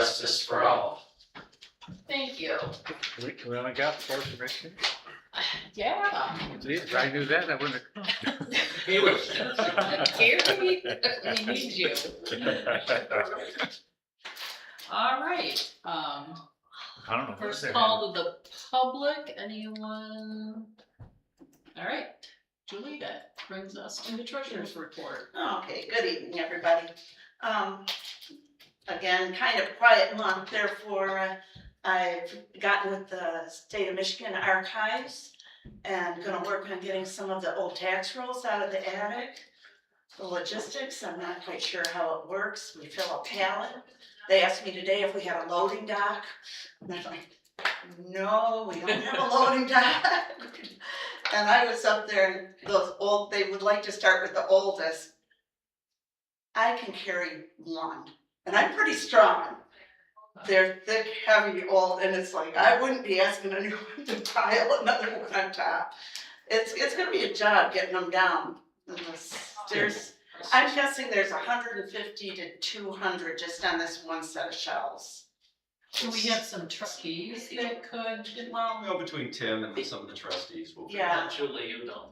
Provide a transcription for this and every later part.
justice for all. Thank you. We only got 4 commissioners? Yeah. Gee, if I knew that, I wouldn't have. He was. Gary, we need you. All right, I don't know. first call to the public, anyone? All right, Julie, that brings us to the treasurer's report. Okay, good evening, everybody. Again, kind of quiet month, therefore I've gotten with the State of Michigan Archives and gonna work on getting some of the old tax rolls out of the attic. The logistics, I'm not quite sure how it works. We fill a pallet. They asked me today if we had a loading dock. And I'm like, no, we don't have a loading dock. And I was up there and those old, they would like to start with the oldest. I can carry one, and I'm pretty strong. They're thick, heavy, old, and it's like, I wouldn't be asking anyone to pile another one on top. It's gonna be a job getting them down. I'm guessing there's 150 to 200 just on this one set of shelves. Do we have some trustees that could? Well, between Tim and some of the trustees will. Yeah. Julie, you don't know.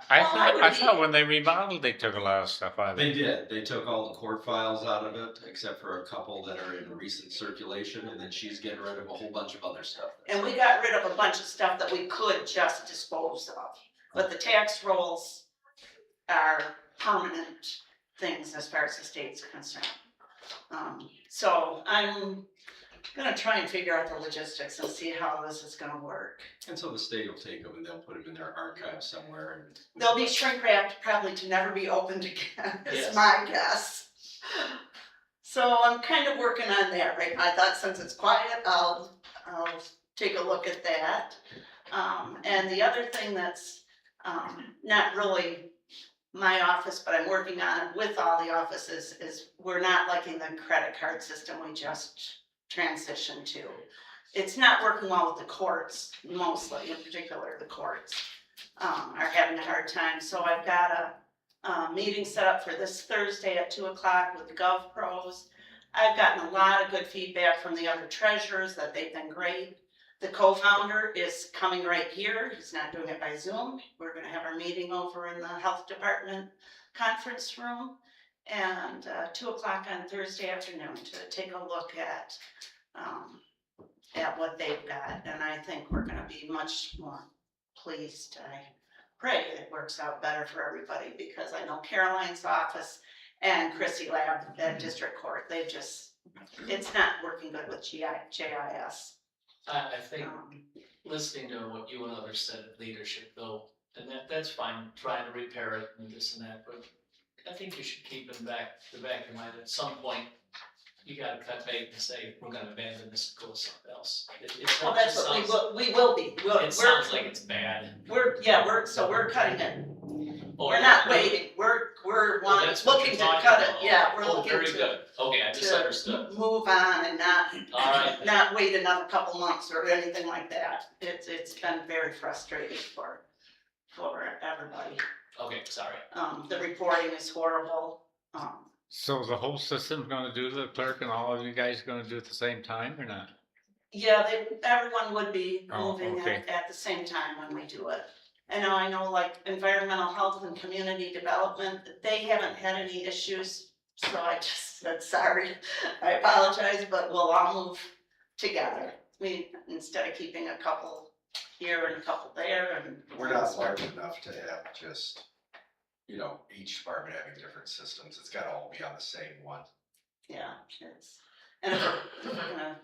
I thought when they remodeled, they took a lot of stuff out of They it. did. They took all the court files out of it, except for a couple that are in recent circulation, and then she's getting rid of a whole bunch of other stuff. And we got rid of a bunch of stuff that we could just dispose of. But the tax rolls are permanent things as far as the state's concerned. So I'm gonna try and figure out the logistics and see how this is gonna work. And so the state will take them and they'll put them in their archive somewhere and. They'll be shrink wrapped probably to never be opened again, is Yes. my guess. So I'm kind of working on that right now. I thought since it's quiet, I'll take a look at that. And the other thing that's not really my office, but I'm working on it with all the offices, is we're not liking the credit card system we just transitioned to. It's not working well with the courts, mostly, in particular the courts are having a hard time. So I've got a meeting set up for this Thursday at 2 o'clock with the GovPros. I've gotten a lot of good feedback from the other treasurers that they've been great. The co-founder is coming right here. He's not doing it by Zoom. We're gonna have our meeting over in the health department conference room. And 2 o'clock on Thursday afternoon to take a look at what they've got. And I think we're gonna be much more pleased. I pray it works out better for everybody, because I know Caroline's office and Chrissy Lab at District Court, it's not working good with JIS. I think listening to what you and others said at leadership though, and that's fine, trying to repair it and this and that, but I think you should keep in the back of your mind, at some point, you gotta cut bait and say, we're gonna abandon this and go somewhere else. Well, that's what we will be. It sounds like it's bad. We're cutting it. Oh, We're not waiting. We're that's what looking to you're talking cut it. about. Yeah, we're Oh, looking very to good. Okay, I misunderstood. move on and Alright. not wait another couple months or anything like that. It's been very frustrating for everybody. Okay, sorry. The reporting is horrible. So the whole system's gonna do the clerk and all of you guys gonna do it at the same time or not? Yeah, everyone would be Oh, moving okay. at the same time when we do it. And I know like environmental health and community development, they haven't had any issues, so I just said, sorry, I apologize, but we'll all move together. Instead of keeping a couple here and a couple there and. We're not large enough to have just, each department having different systems. It's gotta all be on the same one. Yeah, and if we're gonna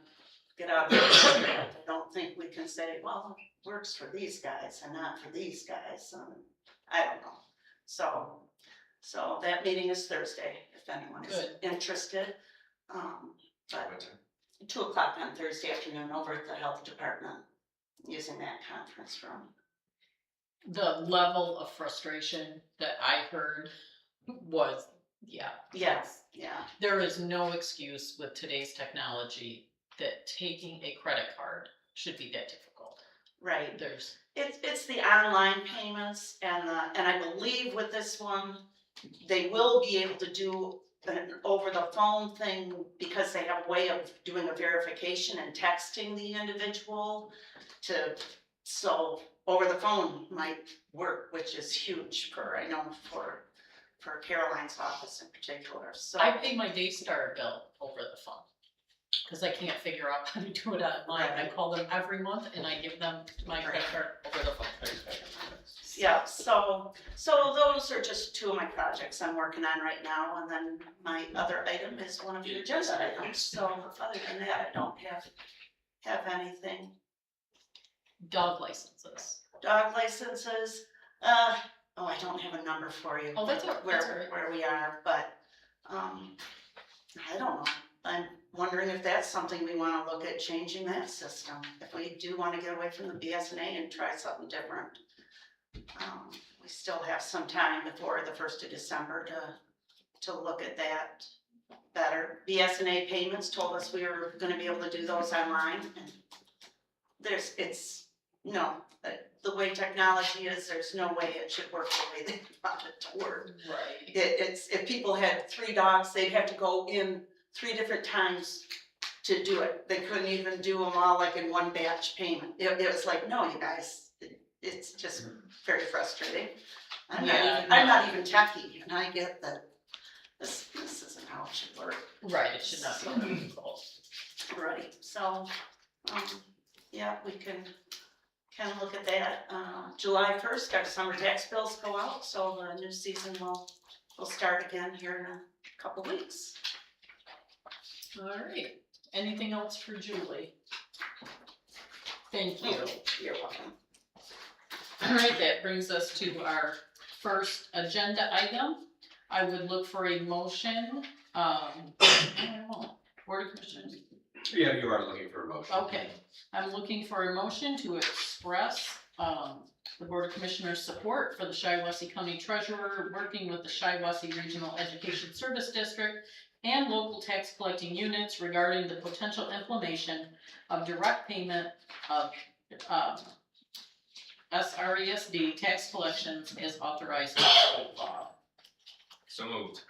get out of it, I don't think we can say, well, it works for these guys and not for these guys. I don't know. So that meeting is Thursday, if anyone is Good. interested. But 2 o'clock on Thursday afternoon over at the health department, using that conference room. The level of frustration that I heard was, Yes, yeah. there is no excuse with today's technology that taking a credit card should be that difficult. Right. There's, It's the online payments and I believe with this one, they will be able to do an over the phone thing, because they have a way of doing a verification and texting the individual so over the phone might work, which is huge I know for Caroline's office in particular, so. I pay my Daystar bill over the phone. Cause I can't figure out how to do it online. I call them every month and I give them my credit card over the phone. Yeah, so those are just two of my projects I'm working on right now, and then my other item is one of your agenda items, so other than that, I don't have anything. Dog licenses. Dog licenses, I don't have a number for you. Oh, that's all right. Where we are, but, I don't know, I'm wondering if that's something we wanna look at changing that system, if we do wanna get away from the BSNA and try something different. We still have some time before the 1st of December to look at that better. BSNA payments told us we were gonna be able to do those online, and the way technology is, there's no way it should work the way they want it to work. Right. It's, if people had 3 dogs, they'd have to go in 3 different times to do it. They couldn't even do them all like in one batch payment. It was like, no, you guys, it's just very frustrating. I'm not even techie, and I get that this isn't how it should work. Right, it should not be difficult. Right, so, yeah, we can look at that. July 1st, our summer tax bills go out, so the new season will start again here in a couple weeks. All right. Anything else for Julie? Thank you. You're welcome. All right, that brings us to our first agenda item. I would look for a motion, I don't know, Board of Commissioners. Yeah, you are looking for a motion. Okay, I'm looking for a motion to express, the Board of Commissioners' support for the Shiawassee County Treasurer working with the Shiawassee Regional Education Service District and local tax collecting units regarding the potential implementation of direct payment of, SRESD tax collections as authorized by state law. So moved.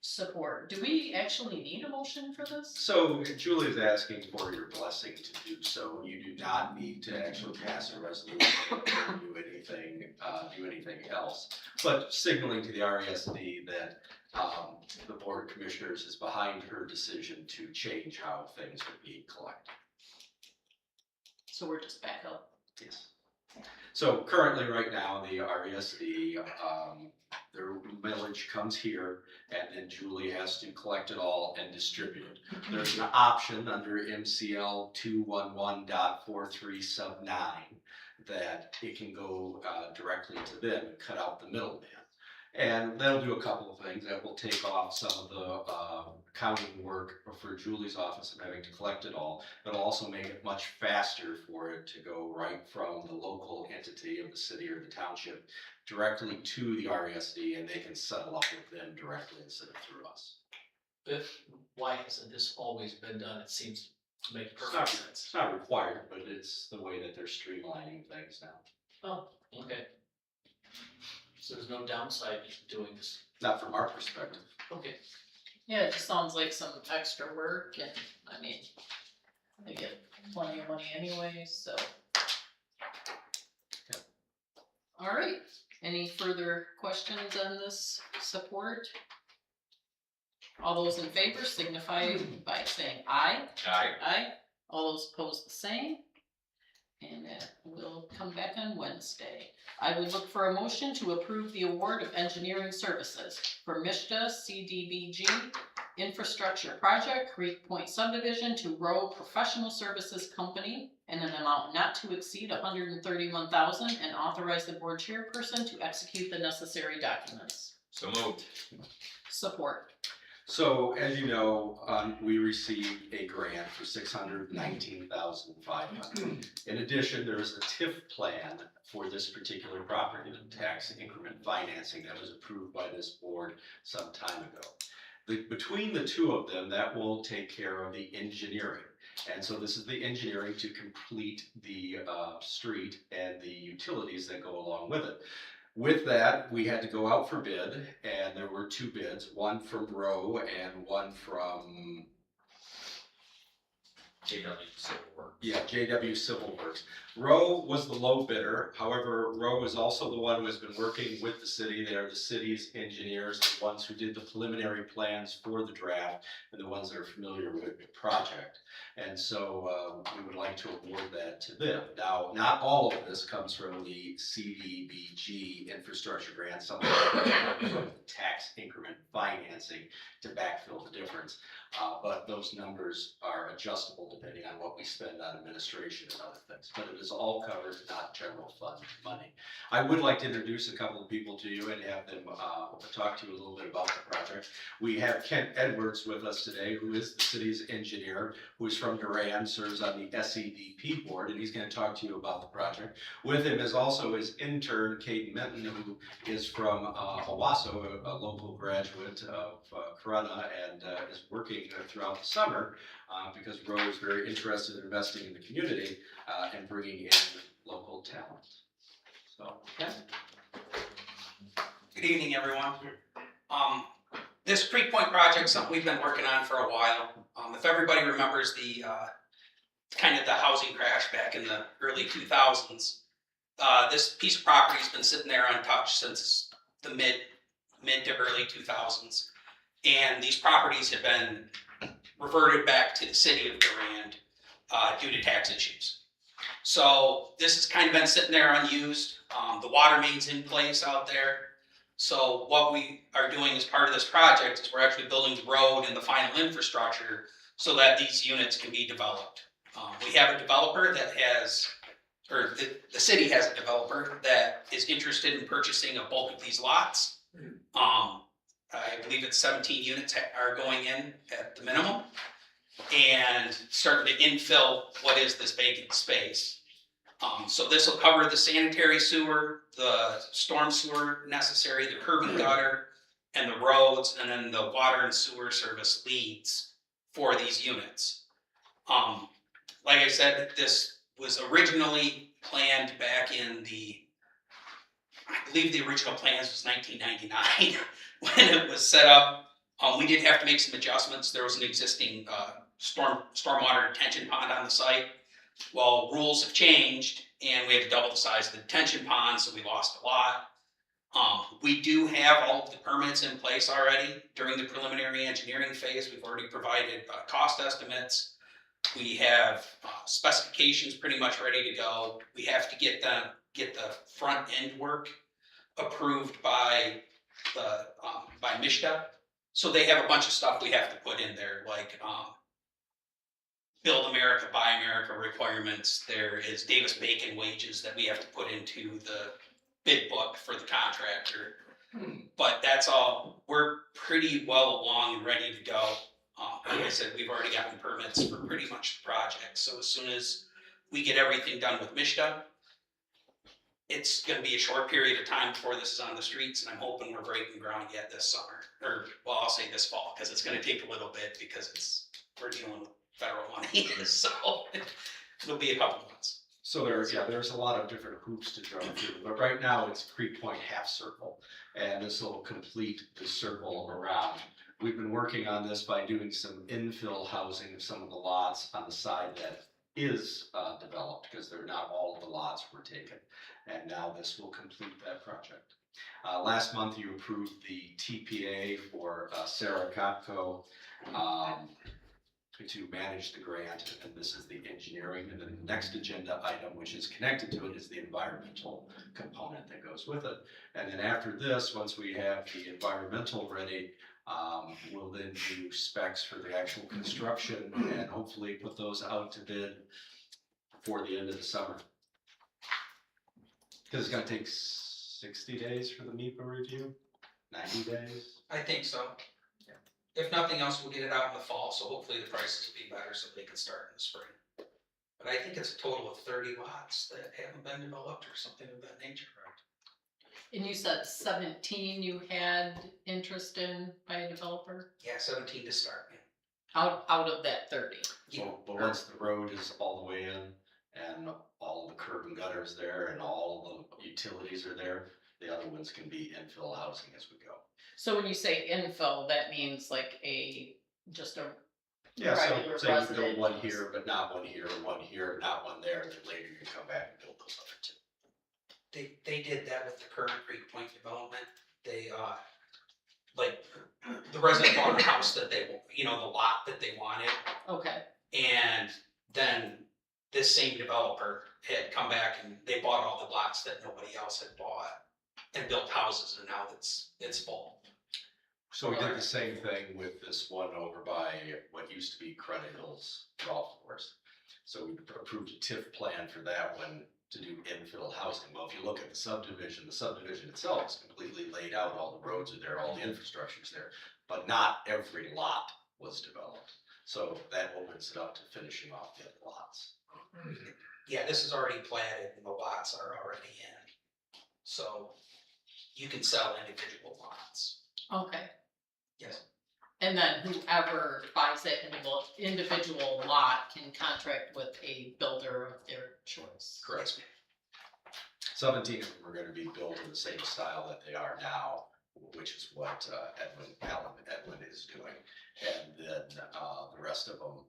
Support. Do we actually need a motion for this? So Julie's asking for your blessing to do so. You do not need to actually pass a resolution or do anything else. But signaling to the RESD that the Board of Commissioners is behind her decision to change how things are being collected. So we're just back up. Yes. So currently, right now, the RESD, their millage comes here, and then Julie has to collect it all and distribute it. There's an option under MCL 211.43 sub 9 that it can go directly to them and cut out the middleman. And that'll do a couple of things. That will take off some of the accounting work for Julie's office of having to collect it all. It'll also make it much faster for it to go right from the local entity of the city or the township directly to the RESD, and they can settle up with them directly instead of through us. But why hasn't this always been done? It seems to make It's perfect not, sense. it's not required, but it's the way that they're streamlining things now. Oh, okay. So there's no downside to doing this. Not from our perspective. Okay. Yeah, it just sounds like some extra work, and I mean, they get plenty of money anyway, so. Yep. All right, any further questions on this support? All those in favor signify by saying aye. Aye. Aye. All those opposed the same. And it will come back on Wednesday. I would look for a motion to approve the award of engineering services for Mishta CDBG Infrastructure Project, Creek Point Subdivision to Rowe Professional Services Company in an amount not to exceed $131,000 and authorize the board chairperson to execute the necessary documents. So moved. Support. So, as you know, we received a grant for $619,500. In addition, there is a TIF plan for this particular property, tax increment financing, that was approved by this board some time ago. Between the two of them, that will take care of the engineering. And so this is the engineering to complete the street and the utilities that go along with it. With that, we had to go out for bid, and there were 2 bids, one from Rowe and one from JW Civil Works. JW Civil Works. Rowe was the low bidder. However, Rowe is also the one who has been working with the city. They are the city's engineers, the ones who did the preliminary plans for the draft, and the ones that are familiar with the project. And so we would like to award that to them. Now, not all of this comes from the CDBG infrastructure grant. Some of it comes from tax increment financing to backfill the difference. But those numbers are adjustable depending on what we spend on administration and other things. But it is all covered, not general fund money. I would like to introduce a couple of people to you and have them talk to you a little bit about the project. We have Kent Edwards with us today, who is the city's engineer, who is from Durand, serves on the SEDP board, and he's going to talk to you about the project. With him is also his intern, Caden Menton, who is from Owasso, a local graduate of Corona, and is working throughout the summer because Rowe is very interested in investing in the community and bringing in local talent. So, Ken? Good evening, everyone. This Creek Point project is something we've been working on for a while. If everybody remembers the kind of the housing crash back in the early 2000s, this piece of property has been sitting there untouched since the mid to early 2000s. And these properties have been reverted back to the city of Durand due to tax issues. So this has kind of been sitting there unused. The water main's in place out there. So what we are doing as part of this project is we're actually building the road and the final infrastructure so that these units can be developed. We have a developer that has, or the city has a developer that is interested in purchasing a bulk of these lots. I believe it's 17 units are going in at the minimum and starting to infill what is this vacant space. So this will cover the sanitary sewer, the storm sewer necessary, the curb and gutter, and the roads, and then the water and sewer service leads for these units. Like I said, this was originally planned back in I believe the original plans was 1999 when it was set up. We did have to make some adjustments. There was an existing stormwater detention pond on the site. Well, rules have changed and we had to double the size of the detention pond, so we lost a lot. We do have all of the permits in place already. During the preliminary engineering phase, we've already provided cost estimates. We have specifications pretty much ready to go. We have to get the front end work approved by MISTA. So they have a bunch of stuff we have to put in there, like Build America, Buy America requirements. There is Davis-Bacon wages that we have to put into the bid book for the contractor. But that's all, we're pretty well along and ready to go. Like I said, we've already gotten permits for pretty much the project. So as soon as we get everything done with MISTA, it's going to be a short period of time before this is on the streets, and I'm hoping we're breaking ground yet this summer, or well, I'll say this fall, because it's going to take a little bit because we're dealing with federal money, so it'll be a couple months. So there's a lot of different hoops to jump through, but right now it's Creek Point half circle, and this will complete the circle around. We've been working on this by doing some infill housing of some of the lots on the side that is developed, because not all of the lots were taken, and now this will complete that project. Last month you approved the TPA for Sarah Kotko to manage the grant, and this is the engineering, and then the next agenda item, which is connected to it, is the environmental component that goes with it. And then after this, once we have the environmental ready, we'll then do specs for the actual construction and hopefully put those out to bid before the end of the summer. Because it's gonna take 60 days for the MEPA review, 90 days. I think so. If nothing else, we'll get it out in the fall, so hopefully the prices will be better so they can start in the spring. But I think it's a total of 30 lots that haven't been developed or something of that nature. And you said 17 you had interest in by a developer? Yeah, 17 to start. Out of that 30? But once the road is all the way in and all the curb and gutters there and all the utilities are there, The other ones can be infill housing as we go. So when you say infill, that means like just a Yeah, regular so say you resident build one house. here, but not one here, not one there, then later you come back and build those other two. They did that with the current Creek Point development. They, like, the resident bought a house that they, the lot that they wanted. Okay, And then this same developer had come back and they bought all the lots that nobody else had bought and built houses, and now it's full. So we did the same thing with this one over by what used to be Credit Hills Golf Course. So we approved a TIF plan for that one to do infill housing. Well, if you look at the subdivision itself is completely laid out, all the roads are there, all the infrastructure's there, but not every lot was developed. So that opens it up to finishing off the other lots. Yeah, this is already platted and the lots are already in. So you can sell individual lots. okay. Yes. And then whoever buys that individual lot can contract with a builder of their choice. Correct. 17 of them are going to be built in the same style that they are now, which is what Edwin is doing. And then the rest of them,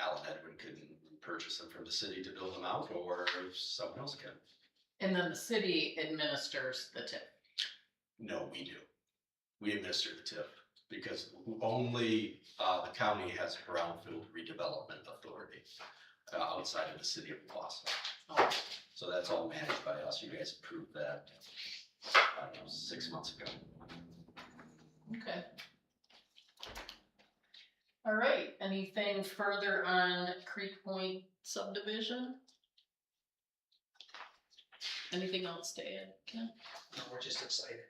Alan Edwin can purchase them from the city to build them out, or someone else can. And then the city administers the TIF. No, we do. We administer the TIF because only the county has brownfield redevelopment authority outside of the city of Wausau. Oh, So that's all managed by us. You guys approved that, I don't know, 6 months ago. okay. All right, anything further on Creek Point subdivision? Anything else to add, Ken? No, we're just excited.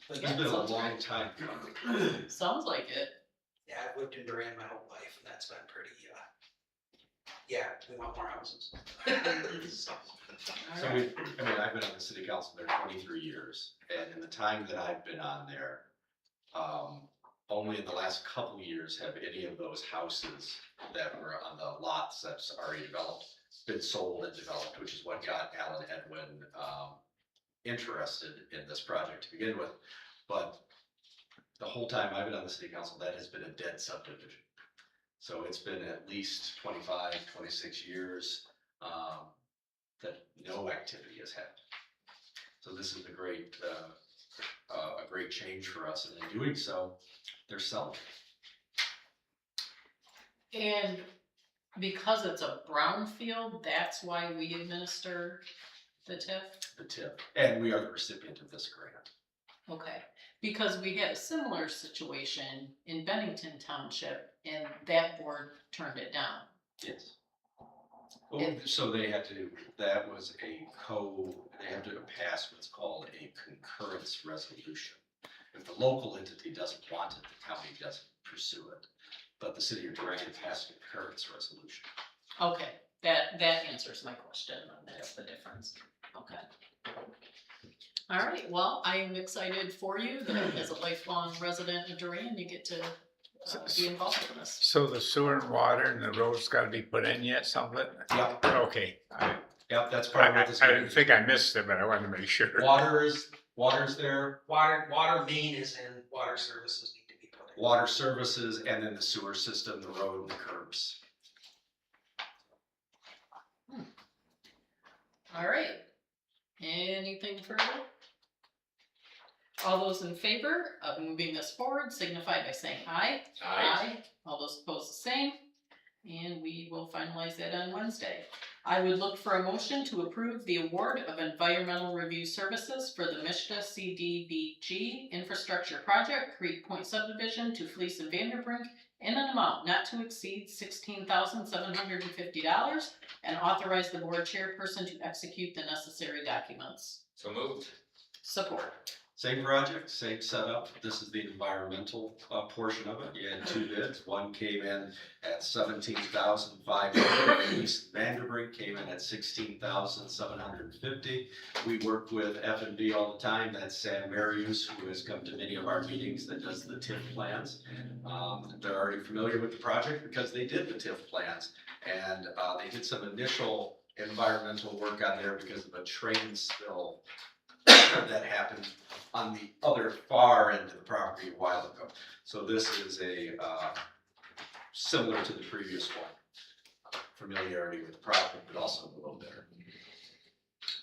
It's been a long time coming. Sounds like it. Yeah, I've lived in Duran my whole life, and that's been pretty, yeah, we want more houses. All So right. I've been on the city council there 23 years, and in the time that I've been on there, only in the last couple of years have any of those houses that were on the lots that's already developed been sold and developed, which is what got Alan Edwin interested in this project to begin with. But the whole time I've been on the city council, that has been a dead subdivision. So it's been at least 25, 26 years that no activity has happened. So this is a great change for us, and in doing so, they're selling. And because it's a brownfield, that's why we administer the TIF? The tip, and we are the recipient of this grant. Okay, because we had a similar situation in Bennington Township and that board turned it down. Yes. Well, so they had to, that was they had to pass what's called a concurrence resolution. If the local entity doesn't want it, the county doesn't pursue it. But the city of Duran passed a concurrence resolution. Okay, that answers my question, and that's the difference. Okay. All right, well, I am excited for you that as a lifelong resident of Duran, you get to be involved in this. So the sewer and water and the roads gotta be put in yet, some of it? Yep, Okay, yep, that's part of what this. I didn't think I missed it, but I wanted to make sure. Water's there, Water main is in, water services need to be put in. water services, and then the sewer system, the road and the curbs. All right, anything further? All those in favor of moving this forward signify by saying aye. Aye. All those opposed, the same. And we will finalize that on Wednesday. I would look for a motion to approve the award of environmental review services for the Mishta CDBG infrastructure project, Creek Point subdivision to Fleece and Vanderbrink in an amount not to exceed $16,750 and authorize the board chairperson to execute the necessary documents. So moved. Support. Same project, same setup. This is the environmental portion of it. You had two bids. One came in at $17,500. East Vanderbrink came in at $16,750. We work with F&B all the time. That's Sam Marius, who has come to many of our meetings, that does the TIF plans. They're already familiar with the project because they did the TIF plans, and they did some initial environmental work on there because of a train spill that happened on the other far end of the property a while ago. So this is similar to the previous one. Familiarity with the property, but also a little better.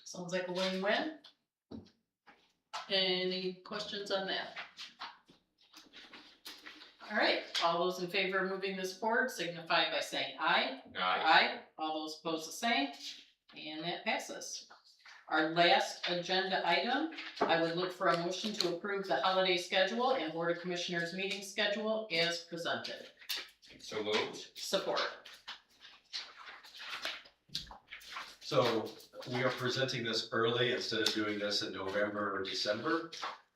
Sounds like a win-win. Any questions on that? All right, all those in favor of moving this forward signify by saying aye. Aye. All those opposed the same, and that passes. Our last agenda item, I would look for a motion to approve the holiday schedule and Board of Commissioners meeting schedule as presented. So moved. Support. So we are presenting this early instead of doing this in November or December,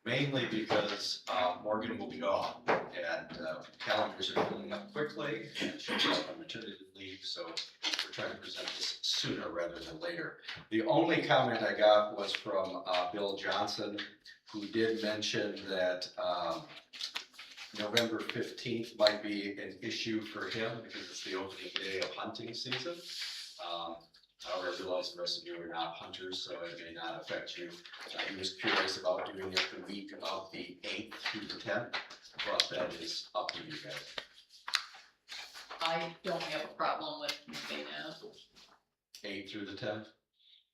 mainly because Morgan will be gone and calendars are filling up quickly and she'll be on maternity leave, so we're trying to present this sooner rather than later. The only comment I got was from Bill Johnson, who did mention that November 15th might be an issue for him because it's the opening day of hunting season. However, I realize the rest of you are not hunters, so it may not affect you. He was curious about doing it the week of the 8th through the 10th, but that is up to you guys. I don't have a problem with moving that. 8th through the 10th?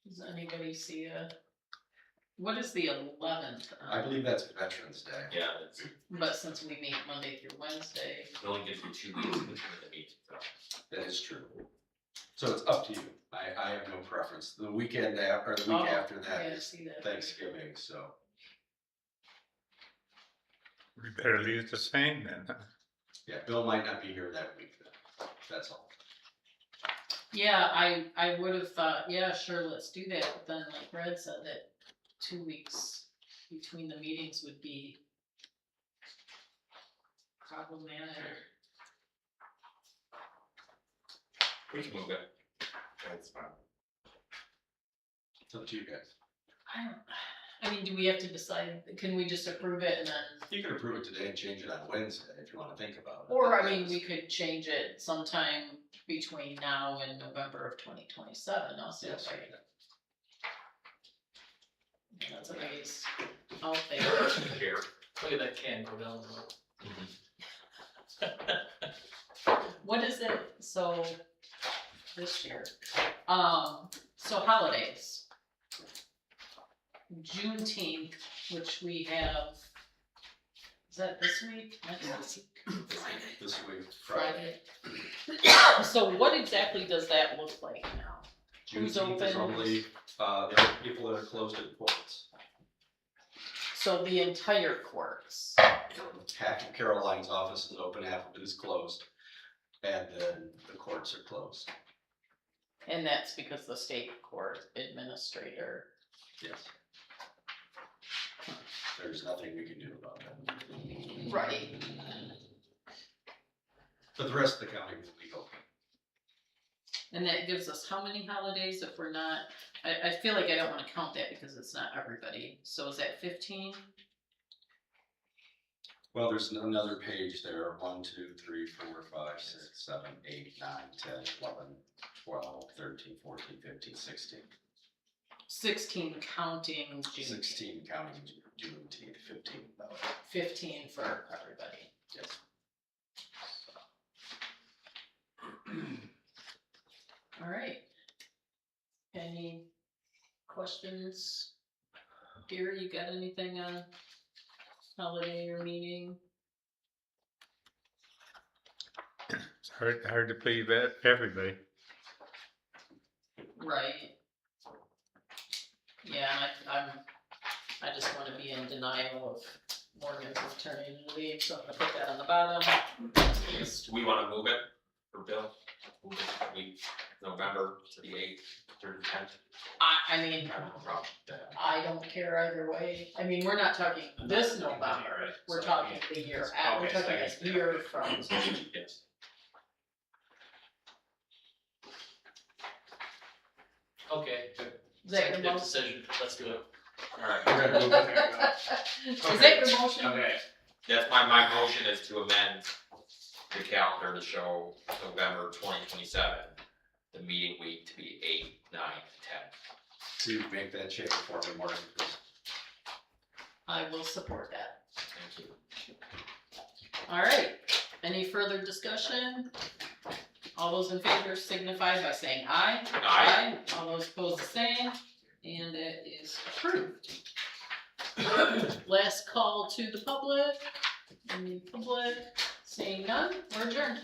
Does anybody see what is the 11th? I believe that's Veterans Day. Yeah, But since we meet Monday through Wednesday, it only gives you 2 weeks between the meetings, so. That is true. So it's up to you. I have no preference. The weekend or the week Oh, after that yeah, I is see that. Thanksgiving, so. We better leave it the same then. Huh? Yeah, Bill might not be here that week then. That's all. Yeah, I would have thought, yeah, sure, let's do that, but then like Brad said that 2 weeks between the meetings would be problematic. We can move it. That's fine. It's up to you guys. I mean, do we have to decide, can we just approve it and then, You can approve it today and change it on Wednesday if you want to think about it. or I mean, we could change it sometime between now and November of 2027 also, Yes. right? That's a ways out there. Here. Look at that can go down the road. What is it, so, this year, so holidays. Juneteenth, which we have, is that this week? Next week? This week, Friday. Friday. So what exactly does that look like now? Who's Juneteenth is open? only, the other people that are closed at courts. So the entire courts, Half of Caroline's office is open, half of it is closed. And then the courts are closed. and that's because the state court administrator, Yes. There's nothing we can do about that. right, But the rest of the county will be open. and that gives us how many holidays if we're not, I feel like I don't wanna count that because it's not everybody, so is that 15? Well, there's another page there, 1, 2, 3, 4, 5, 6, 7, 8, 9, 10, 11, 12, 13, 14, 15, 16. 16 counting June. 16 counting Juneteenth, 15 without it. 15 for everybody. Yes. All right. Any questions? Gary, you got anything on holiday or meeting? It's hard to please everybody. Right. Yeah, I just wanna be in denial of Morgan's maternity leave, so I'm gonna put that on the bottom. Do we wanna move it for Bill? Move it to week November to the 8th through the 10th? I mean, I have no problem with that. I don't care either way. I mean, we're not talking this November, we're talking the year out, we're Okay, so talking I guess- a year from. Yes. Okay, good. Is that your Executive motion? decision, let's do it. Alright. We're gonna move it. Is that your motion? Okay, that's my motion is to amend the calendar to show November 2027, the meeting week to be 8, 9, 10. To make that change for me, Martin, please. I will support that. Thank you. All right, any further discussion? All those in favor signify by saying aye. Aye. All those opposed the same, and it is approved. Last call to the public. Any public? Seeing none, we're adjourned.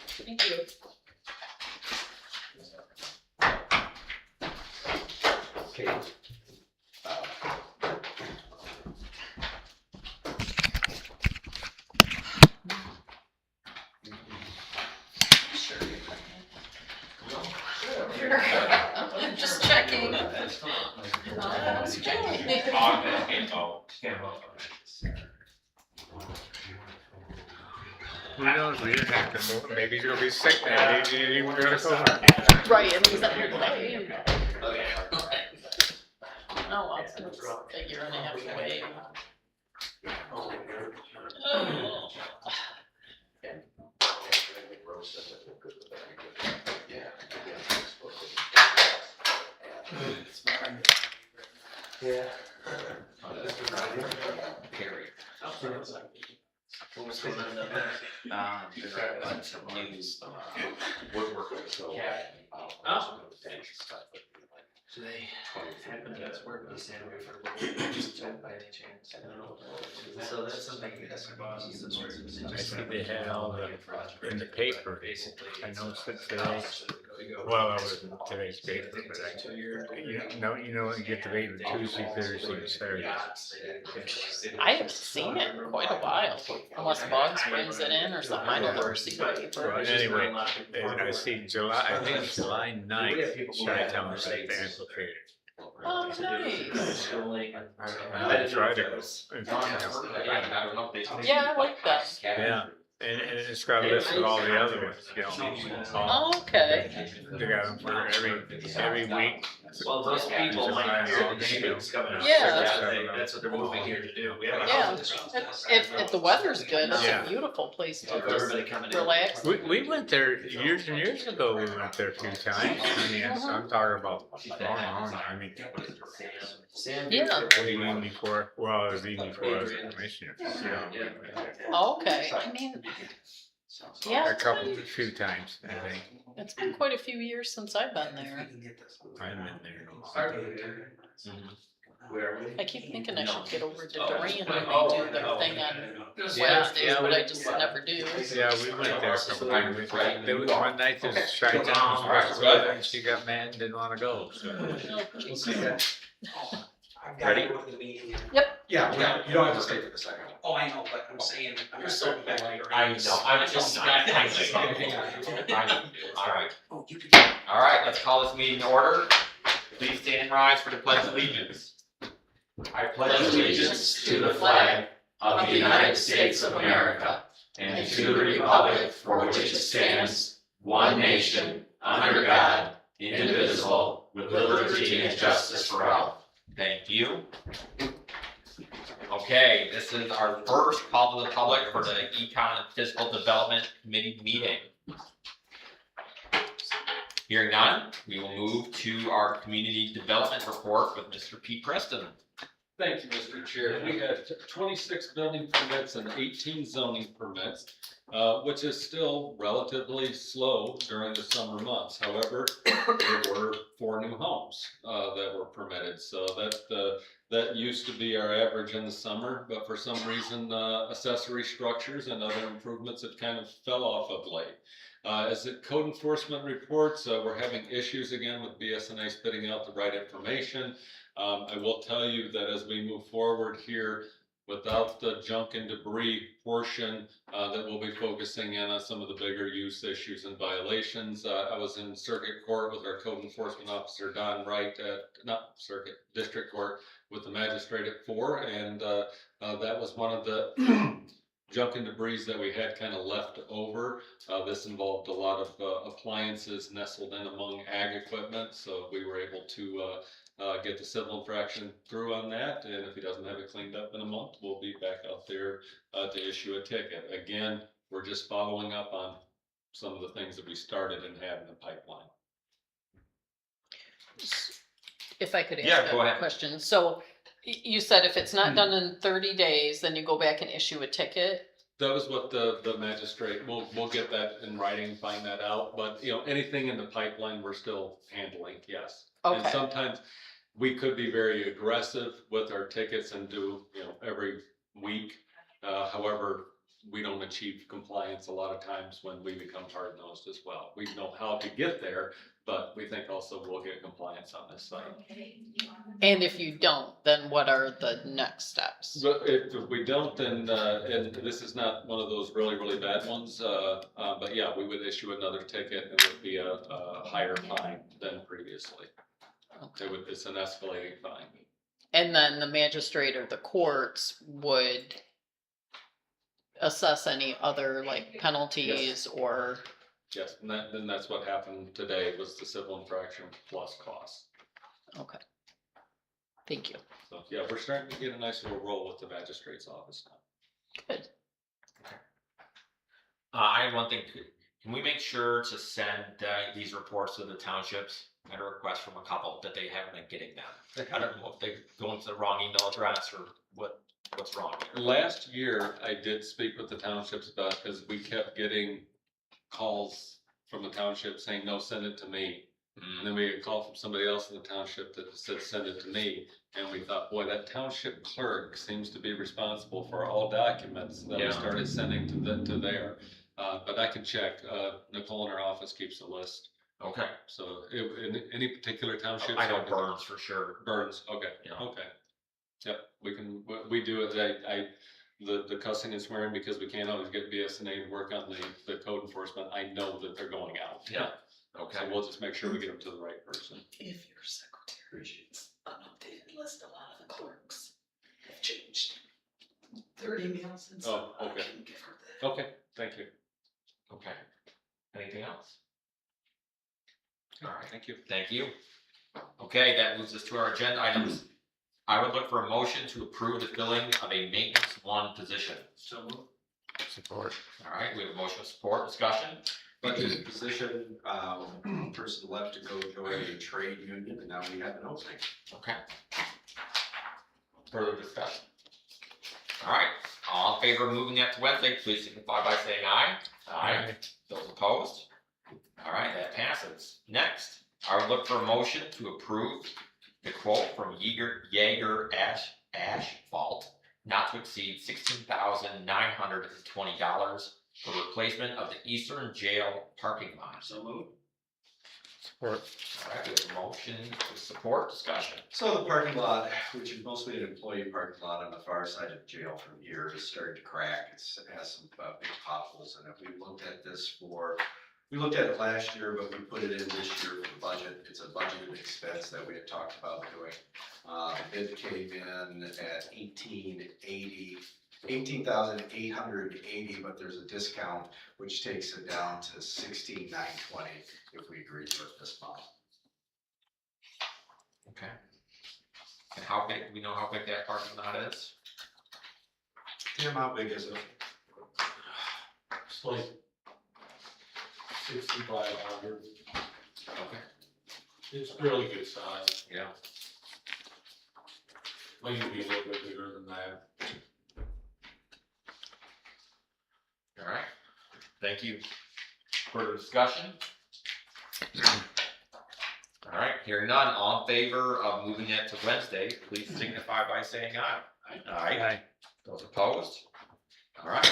Thank you. Okay. I'm just checking. Just checking. Who knows, we didn't have to move, maybe he's gonna be sick that day, he ain't gonna go. Right, and he's up here today. Oh, well, it's a year and a half away. Oh. Yeah. What was going on down there? There's a bunch of news, woodwork. Do they happen to work with Sandway for by any chance? So that's something that's about. I think they had all the, in the paper, Basically. I noticed it today, well, it was in today's paper, but I, 2 year. you know, you get the paper Tuesday, Thursday, and Saturday. I haven't seen it in quite a while, unless Bugs brings it in or something. I don't ever see the paper. Well, anyway, I see July, I think it's July 9th, Chi-Town State the amphitheater. Oh, nice. I tried to go. Yeah, I like that. Yeah, and it's got a list of all the other ones, you know. Oh, okay. They got them for every week. Well, those people might know it's coming up. Yeah. That's what they're moving here to do. We have a Yeah. house. If the weather's good, it's Yeah. a beautiful place to Everybody just coming in. relax. We went there years and years ago, we went there a few times, I mean, I'm talking about long, I mean, Yeah. even before, well, it was even before I was a commissioner, yeah. Okay, I mean, yeah, A few times, I think, it's been quite a few years since I've been there. I've been there. I keep thinking I should get over to Durant when they do their thing on Wednesdays, but I just never do. Yeah, we went there a couple times, there was one night this Chi-Town was supposed to go there, and she got mad and didn't wanna go, so. Oh, geez. Ready? Yeah, you don't have to stay for the second. Oh, I know, but I'm saying, I'm just circling back to your. I know, I'm just. Alright, Oh, you could. alright, let's call this meeting to order. Please stand and rise for the pledge of allegiance. I pledge allegiance to the flag of the United States of America and to the republic for which it stands, one nation, under God, indivisible, with liberty and justice for all. Thank you. Okay, this is our first call to the public for the Econ and Physical Development Committee meeting. Hearing none, we will move to our community development report with Mr. Pete Preston. Thank you, Mr. Chair. We had 26 building permits and 18 zoning permits, which is still relatively slow during the summer months. However, there were 4 new homes that were permitted, so that used to be our average in the summer, but for some reason, accessory structures and other improvements have kind of fell off of late. As the code enforcement reports, we're having issues again with BSNA spitting out the right information. I will tell you that as we move forward here, without the junk and debris portion, that we'll be focusing in on some of the bigger use issues and violations. I was in circuit court with our code enforcement officer, Don Wright, district court with the magistrate at 4, and that was one of the junk and debris that we had kind of left over. This involved a lot of appliances nestled in among ag equipment, so we were able to get the civil infraction through on that, and if he doesn't have it cleaned up in a month, we'll be back out there to issue a ticket. Again, we're just following up on some of the things that we started and had in the pipeline. If I could Yeah, ask go a ahead. question, so You said if it's not done in 30 days, then you go back and issue a ticket. That was what the magistrate, we'll get that in writing, find that out, but, you know, anything in the pipeline, we're still handling, yes. And Okay. sometimes we could be very aggressive with our tickets and do, you know, every week. However, we don't achieve compliance a lot of times when we become hard-nosed as well. We know how to get there, but we think also we'll get compliance on this site. And if you don't, then what are the next steps? But if we don't, then, and this is not one of those really, really bad ones, but yeah, we would issue another ticket and it would be a higher fine than previously. It's an escalating fine. And then the magistrate or the courts would assess any other like penalties or, Yes, and then that's what happened today was the civil infraction plus cost. okay. Thank you. So, yeah, we're starting to get a nice little roll with the magistrate's office now. Good. I have one thing, can we make sure to send these reports to the townships? I had a request from a couple that they haven't been getting them. I don't know if they're going to the wrong email address or what's wrong here. Last year, I did speak with the townships about, because we kept getting calls from the township saying, no, send it to me. And then we get a call from somebody else in the township that said, send it to me. And we thought, boy, that township clerk seems to be responsible for all documents that we Yeah. started sending to there. But I can check, Nicole in her office keeps a list. Okay. So in any particular township. I know Burns for sure. Burns, okay, Yeah. okay. Yep, we do it, the cussing and swearing, because we can't always get BSNA to work on the code enforcement, I know that they're going out. Yeah. Okay. So we'll just make sure we get them to the right person. If your secretary is an updated list, a lot of the clerks have changed their emails and stuff. Oh, okay. I can give her that. Okay, thank you. Okay. Anything else? All right. Thank you. Thank you. Okay, that moves us to our agenda items. I would look for a motion to approve the filling of a maintenance one position. So moved. Support. All right, we have a motion of support, discussion. Budget position, person left to go join a trade union, and now we have an opening. Okay. Further discussion. All right, all in favor of moving that to Wednesday, please signify by saying aye. Aye. Those opposed? All right, that passes. Next, I would look for a motion to approve the quote from Jaeger Asphalt not to exceed $16,920 for replacement of the Eastern Jail parking lot. So moved. Support. All right, we have a motion to support, discussion. So the parking lot, which is mostly an employee parking lot on the far side of jail from here, is starting to crack. It has some big potholes in it. We looked at it last year, but we put it in this year for the budget. It's a budgeted expense that we had talked about doing. Bid came in at $18,880, but there's a discount which takes it down to $16,920 if we agree to it this month. Okay. And how big, do we know how big that parking lot is? Tim, how big is it? It's like 6,500. Okay. It's really good size. Yeah. Maybe a little bit bigger than that. All right. Thank you. Further discussion? All right, hearing none, all in favor of moving it to Wednesday, please signify by saying aye. Aye. Those opposed? All right,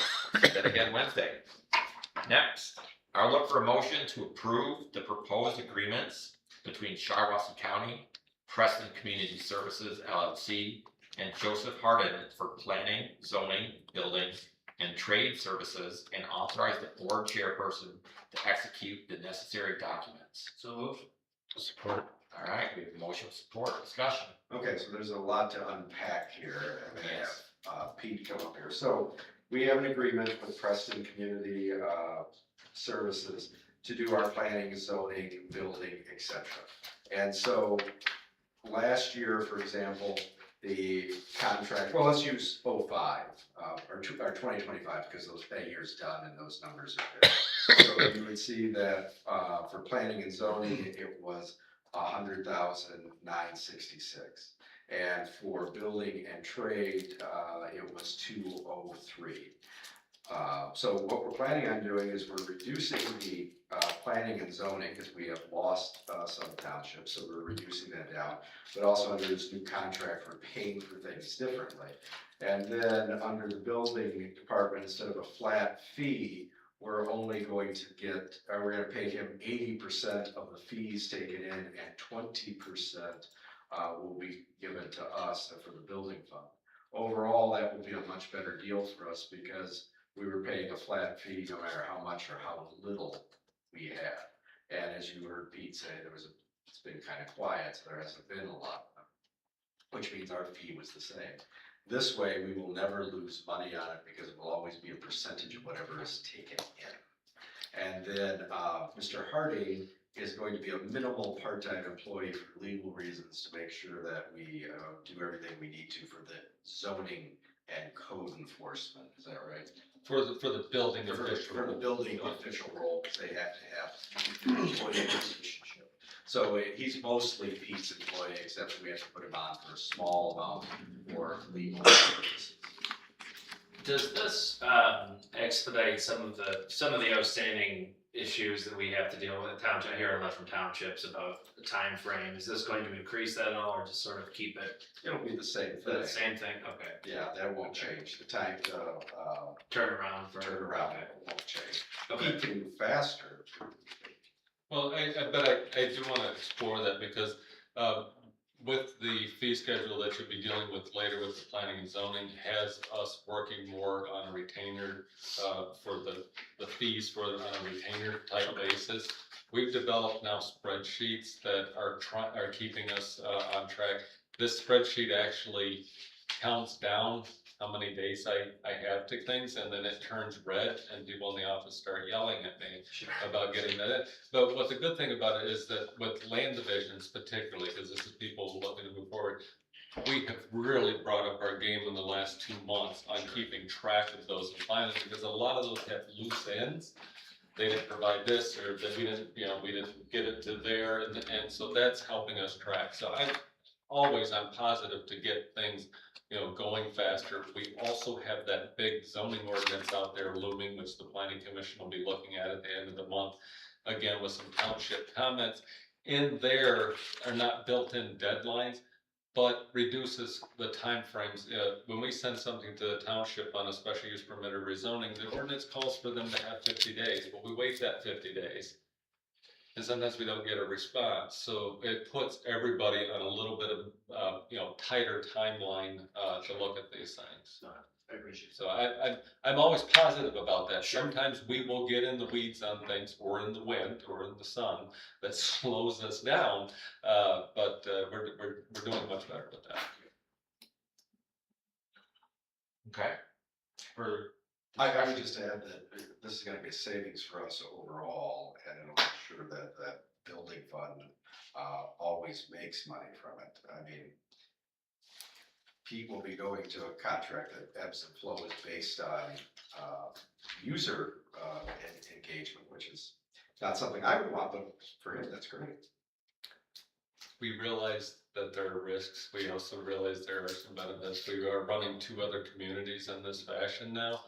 then again Wednesday. Next, I'll look for a motion to approve the proposed agreements between Shiawassee County, Preston Community Services LLC, and Joseph Hardin for planning, zoning, building, and trade services, and authorize the board chairperson to execute the necessary documents. So moved. Support. All right, we have a motion of support, discussion. Okay, so there's a lot to unpack here, and we Yes. have Pete come up here. So we have an agreement with Preston Community Services to do our planning, zoning, building, etc. And so last year, for example, the contract, well, let's use 05, or 2025, because that year's done and those numbers are there. So you would see that for planning and zoning, it was $100,966. And for building and trade, it was 203. So what we're planning on doing is we're reducing the planning and zoning, because we have lost some townships, so we're reducing that down. But also under this new contract, we're paying for things differently. And then under the building department, instead of a flat fee, we're only going to get, we're gonna pay him 80% of the fees taken in, and 20% will be given to us for the building fund. Overall, that will be a much better deal for us, because we were paying a flat fee no matter how much or how little we had. And as you heard Pete say, it's been kind of quiet, so there hasn't been a lot, which means our fee was the same. This way, we will never lose money on it, because it will always be a percentage of whatever is taken in. And then Mr. Harding is going to be a minimal part-time employee for legal reasons, to make sure that we do everything we need to for the zoning and code enforcement. Is that right? For the building For official. the building official role, because they have to have employee relationship. So he's mostly Pete's employee, except we have to put him on for a small amount for legal purposes. Does this expedite some of the outstanding issues that we have to deal with in township? I hear a lot from townships about the time frame. Is this going to increase that at all, or just sort of keep it It'll be the same thing. the same thing? Okay. Yeah, that won't change. The time to Turnaround for. turn around won't change. Okay. He can move faster. Well, I do want to explore that, because with the fee schedule that you'll be dealing with later with the planning and zoning, has us working more on a retainer for the fees on a retainer type basis. We've developed now spreadsheets that are keeping us on track. This spreadsheet actually counts down how many days I have to things, and then it turns red, and people in the office start yelling at me about getting that in. But what the good thing about it is that with land divisions particularly, because this is people looking to move forward, we have really brought up our game in the last 2 months on keeping track of those and finally, because a lot of those have loose ends. They didn't provide this, or that we didn't get it to there, and so that's helping us track. So I'm positive to get things going faster. We also have that big zoning ordinance out there looming, which the planning commission will be looking at the end of the month. Again, with some township comments. In there are not built-in deadlines, but reduces the timeframes. When we send something to the township on a special use permit or rezoning, the ordinance calls for them to have 50 days, but we wait that 50 days. And sometimes we don't get a response, so it puts everybody on a little bit of tighter timeline to look at these things. I appreciate it. So I'm always positive about that. Sometimes we will get in the weeds on things, or in the wind, or in the sun that slows us down, but we're doing much better with that. Okay. I would just add that this is gonna be a savings for us overall, and it'll make sure that that building fund always makes money from it. I mean, Pete will be going to a contract that ebbs and flows based on user engagement, which is not something I would want, but for him, that's great. We realize that there are risks. We also realize there are some benefits. We are running 2 other communities in this fashion now.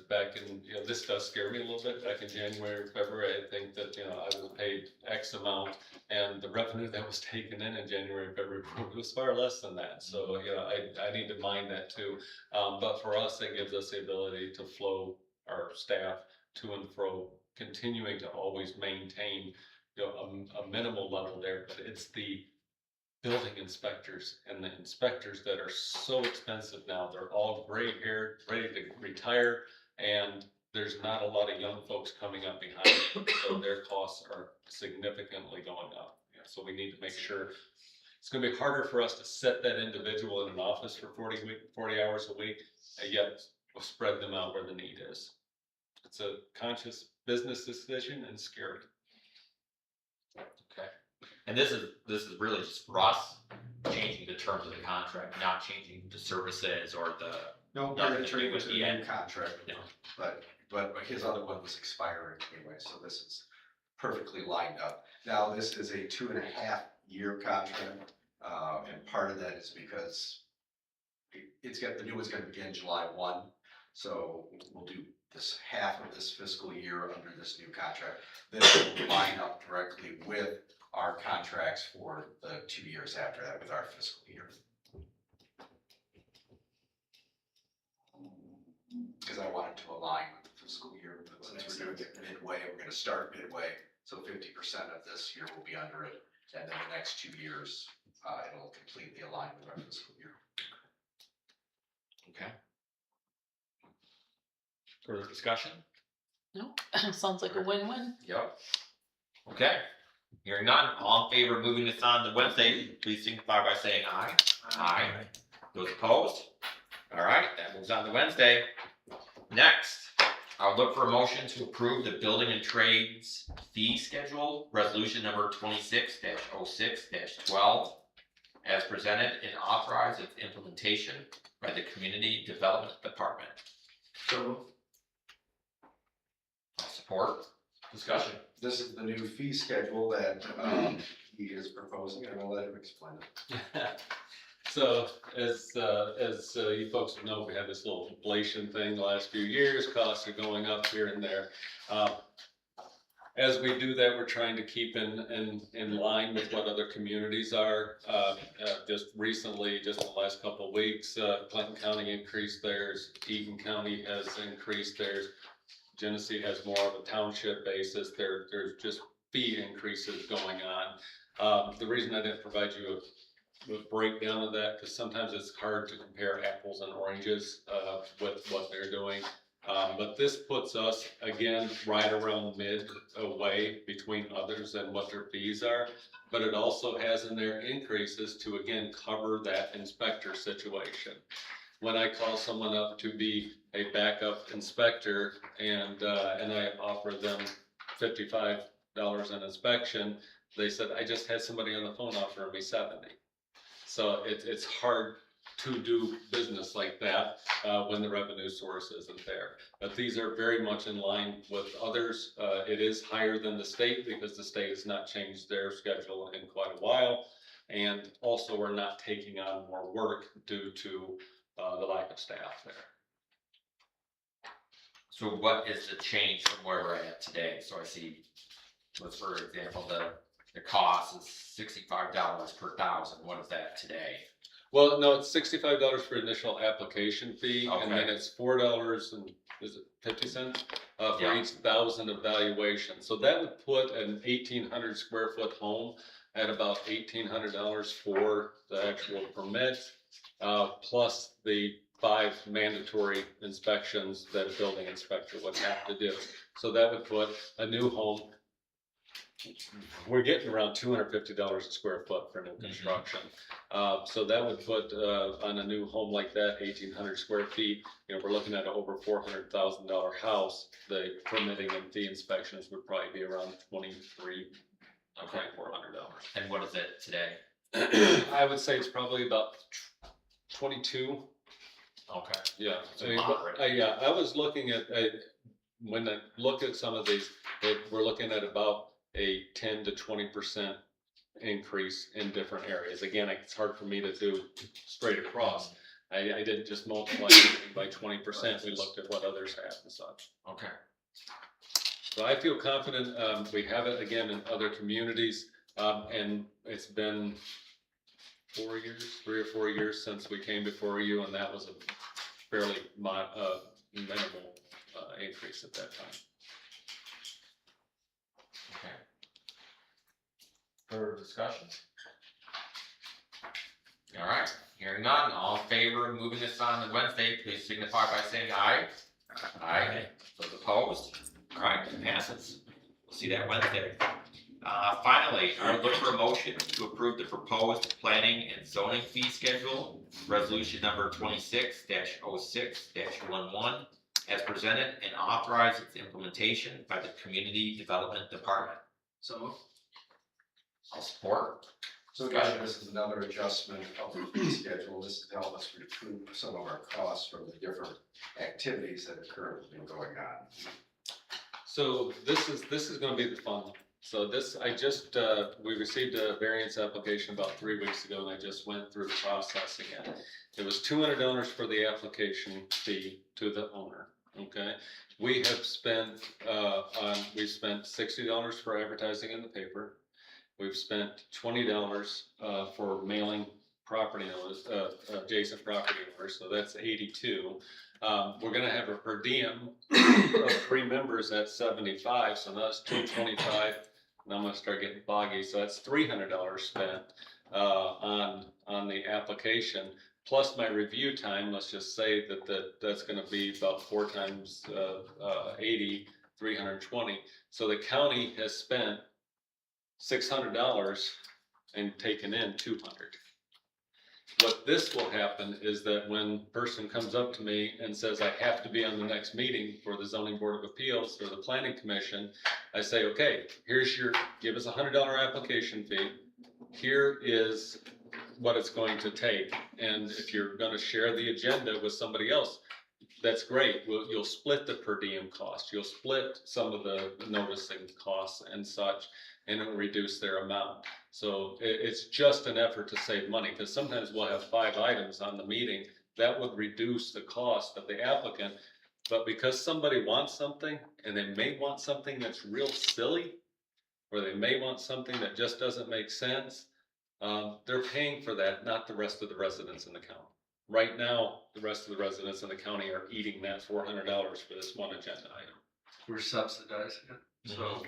Back in, this does scare me a little bit. Back in January, February, I think that, I was paid X amount, and the revenue that was taken in January and February was far less than that. So, I need to mind that too. But for us, it gives us the ability to flow our staff to and fro, continuing to always maintain a minimal level there, but it's the building inspectors and the inspectors that are so expensive now. They're all gray-haired, ready to retire, and there's not a lot of young folks coming up behind them, so their costs are significantly going up. So we need to make sure. It's going to be harder for us to set that individual in an office for 40 hours a week, and yet we'll spread them out where the need is. It's a conscious business decision and scary. Okay. And this is really just for us changing the terms of the contract, not changing the services or the. No, Nothing we're to do entering with into the a new end. contract, Yeah. but his other one was expiring anyway, so this is perfectly lined up. Now, this is a 2.5-year contract, And part of that is because the new one's gonna begin July 1. So we'll do this half of this fiscal year under this new contract. Then we'll line up directly with our contracts for the 2 years after that with our fiscal year. Because I wanted to align with the fiscal year, but since we're doing it midway, we're gonna start midway, so 50% of this year will be under it, and then the next 2 years, it'll completely align with our fiscal year. Okay. Further discussion? No, sounds like a win-win. Yep. Okay. Hearing none, all in favor of moving this on to Wednesday, please signify by saying aye. Aye. Those opposed? All right, that moves on to Wednesday. Next, I'll look for a motion to approve the building and trades fee schedule, resolution number 26-06-12, as presented and authorize its implementation by the Community Development Department. So Support. Discussion. this is the new fee schedule that he is proposing, and I'll let him explain it. So as you folks know, we had this little inflation thing the last few years, costs are going up here and there. As we do that, we're trying to keep in line with what other communities are. Just recently, just in the last couple of weeks, Clinton County increased theirs, Eaton County has increased theirs. Genesee has more of a township basis. There's just fee increases going on. The reason I didn't provide you a breakdown of that, because sometimes it's hard to compare apples and oranges with what they're doing. But this puts us, again, right around midway between others and what their fees are. But it also has in there increases to, again, cover that inspector situation. When I call someone up to be a backup inspector and I offer them $55 an inspection, they said, I just had somebody on the phone offering me $70. So it's hard to do business like that when the revenue source isn't there. But these are very much in line with others. It is higher than the state because the state has not changed their schedule in quite a while. And also we're not taking on more work due to the lack of staff there. So what is the change from where we're at today? So I see, let's for example, the cost is $65 per thousand. What is that today? Well, no, it's $65 for initial application fee, and then Okay. it's $4 and is it 50 cents for Yeah. each 1,000 evaluation. So that would put an 1,800 square foot home at about $1,800 for the actual permit, plus the 5 mandatory inspections that a building inspector would have to do. So that would put a new home. We're getting around $250 a square foot for new construction. So that would put on a new home like that, 1,800 square feet. You know, we're looking at an over $400,000 house. The permitting and fee inspections would probably be around $2,400. And what is it today? I would say it's probably about 22. Okay. Yeah. So I mean, moderate. yeah, I was looking at when I looked at some of these, we're looking at about a 10 to 20% increase in different areas. Again, it's hard for me to do straight across. I didn't just multiply everything by 20%. We looked at what others have and such. Okay. So I feel confident. We have it again in other communities, and it's been 3 or 4 years since we came before you, and that was a fairly minimal increase at that time. Okay. Further discussion? All right, hearing none, all in favor of moving this on to Wednesday, please signify by saying aye. Aye. Those opposed? All right, it passes. We'll see that Wednesday. Finally, I would look for a motion to approve the proposed planning and zoning fee schedule, resolution number 26-06-11, as presented and authorize its implementation by the Community Development Department. So moved. I'll support. So again, this is another adjustment of the fee schedule. This is to help us recoup some of our costs from the different activities that have currently been going on. So this is going to be the fun So this, I just, we received a variance application about 3 weeks ago, and I just went through the process again. It was $200 for the application fee to the owner, okay? We have spent, we've spent $60 for advertising in the paper. We've spent $20 for mailing property owners, adjacent property owners, so that's 82. We're gonna have a per diem of 3 members at 75, so that's 225. And I'm gonna start getting foggy, so that's $300 spent on the application, plus my review time. Let's just say that's gonna be about 4 times 80, 320. So the county has spent $600 and taken in 200. What this will happen is that when a person comes up to me and says, I have to be on the next meeting for the zoning board of appeals or the planning commission, I say, okay, give us $100 application fee. Here is what it's going to take. And if you're gonna share the agenda with somebody else, that's great. You'll split the per diem cost. You'll split some of the noticing costs and such, and it'll reduce their amount. So it's just an effort to save money, because sometimes we'll have 5 items on the meeting. That would reduce the cost of the applicant. But because somebody wants something, and they may want something that's real silly, or they may want something that just doesn't make sense, they're paying for that, not the rest of the residents in the county. Right now, the rest of the residents in the county are eating that $400 for this one agenda item. We're subsidizing it, so,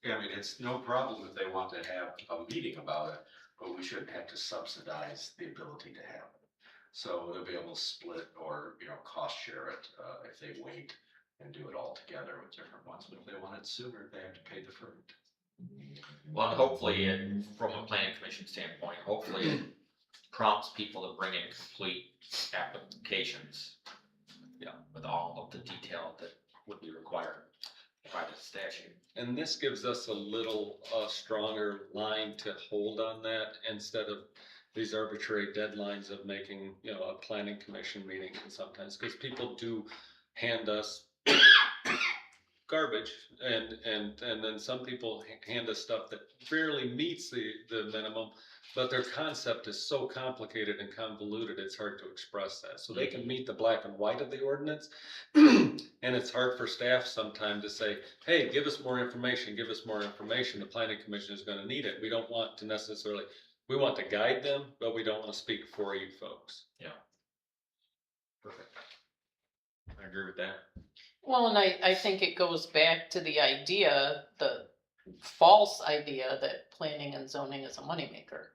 I mean, it's no problem if they want to have a meeting about it, but we shouldn't have to subsidize the ability to have it. So they'll be able to split or, cost share it, if they wait and do it all together with different ones, but if they want it sooner, they have to pay the freight. Well, and hopefully, from a planning commission standpoint, hopefully it prompts people to bring in complete applications, with all of the detail that would be required by the statute. And this gives us a little stronger line to hold on that, instead of these arbitrary deadlines of making, a planning commission meeting. And sometimes, because people do hand us garbage, and then some people hand us stuff that barely meets the minimum, but their concept is so complicated and convoluted, it's hard to express that. So they can meet the black and white of the ordinance, and it's hard for staff sometimes to say, hey, give us more information, give us more information. The planning commission is gonna need it. We don't want to necessarily, we want to guide them, but we don't want to speak for you folks. Perfect. I agree with that. Well, and I think it goes back to the idea, the false idea that planning and zoning is a moneymaker.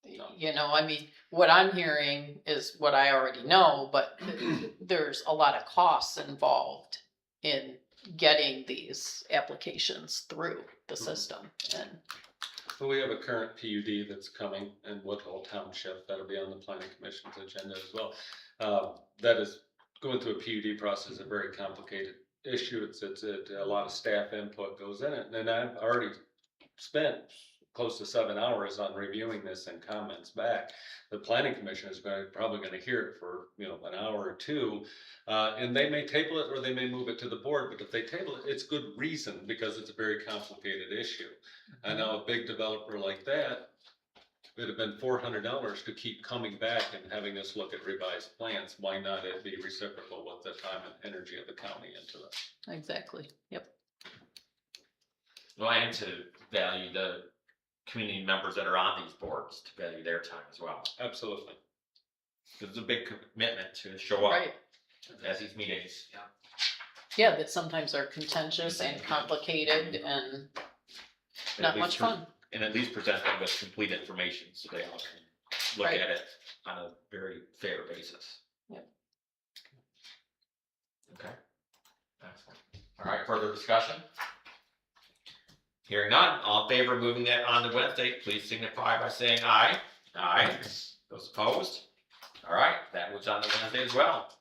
I mean, what I'm hearing is what I already know, but there's a lot of costs involved in getting these applications through the system. And So we have a current PUD that's coming in Woodhull Township. That'll be on the planning commission's agenda as well. That is going through a PUD process, a very complicated issue. It's a lot of staff input goes in it. And I've already spent close to 7 hours on reviewing this and comments back. The planning commission is probably going to hear it for an hour or 2, and they may table it or they may move it to the board. But if they table it, it's good reason, because it's a very complicated issue. I know a big developer like that, it'd have been $400 to keep coming back and having us look at revised plans. Why not it be reciprocal with the time and energy of the county into it? exactly, yep. Well, and to value the community members that are on these boards, to value their time as well. Absolutely. It's a big commitment to show up Right. at these meetings. Yeah, that sometimes are contentious and complicated and not much fun. And at least present them with complete information so they all can look Right. at it on a very fair basis. Yep. Okay. Excellent. All right, further discussion? Hearing none, all in favor of moving that on to Wednesday, please signify by saying aye. Aye. Those opposed? All right, that moves on to Wednesday as well.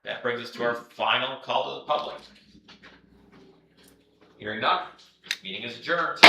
That brings us to our final call to the public. Hearing none, meeting is adjourned.